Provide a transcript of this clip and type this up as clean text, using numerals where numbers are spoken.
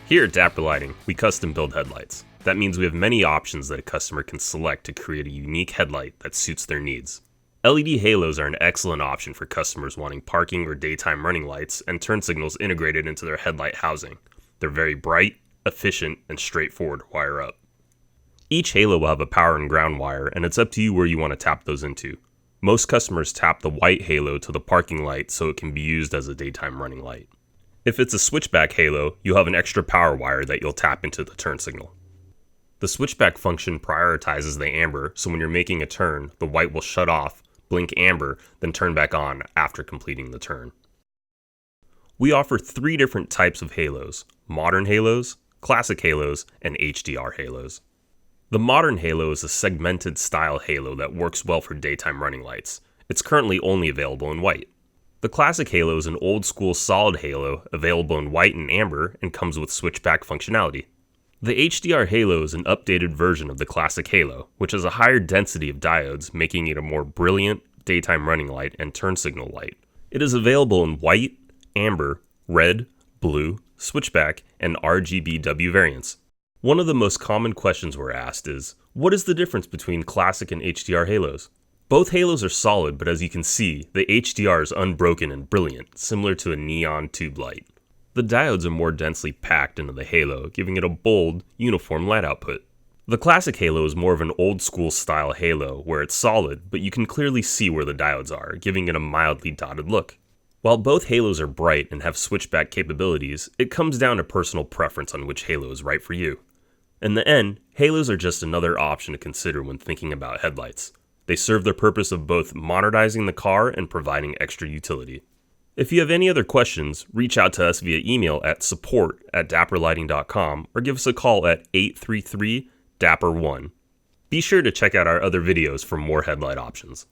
Here at Dapper Lighting, we custom build headlights. That means we have many options that a customer can select to create a unique headlight that suits their needs. LED halos are an excellent option for customers wanting parking or daytime running lights and turn signals integrated into their headlight housing. They're very bright, efficient, and straightforward to wire up. Each halo will have a power and ground wire, and it's up to you where you want to tap those into. Most customers tap the white halo to the parking light so it can be used as a daytime running light. If it's a switchback halo, you'll have an extra power wire that you'll tap into the turn signal. The switchback function prioritizes the amber, so when you're making a turn, the white will shut off, blink amber, then turn back on after completing the turn. We offer 3 different types of halos: modern halos, classic halos, and HDR halos. The modern halo is a segmented style halo that works well for daytime running lights. It's currently only available in white. The classic halo is an old school solid halo available in white and amber and comes with switchback functionality. The HDR halo is an updated version of the classic halo, which has a higher density of diodes, making it a more brilliant daytime running light and turn signal light. It is available in white, amber, red, blue, switchback, and RGBW variants. One of the most common questions we're asked is, what is the difference between classic and HDR halos? Both halos are solid, but as you can see, the HDR is unbroken and brilliant, similar to a neon tube light. The diodes are more densely packed into the halo, giving it a bold, uniform light output. The classic halo is more of an old school style halo, where it's solid, but you can clearly see where the diodes are, giving it a mildly dotted look. While both halos are bright and have switchback capabilities, it comes down to personal preference on which halo is right for you. In the end, halos are just another option to consider when thinking about headlights. They serve the purpose of both modernizing the car and providing extra utility. If you have any other questions, reach out to us via email at support@dapperlighting.com or give us a call at 833-DAPPER1. Be sure to check out our other videos for more headlight options.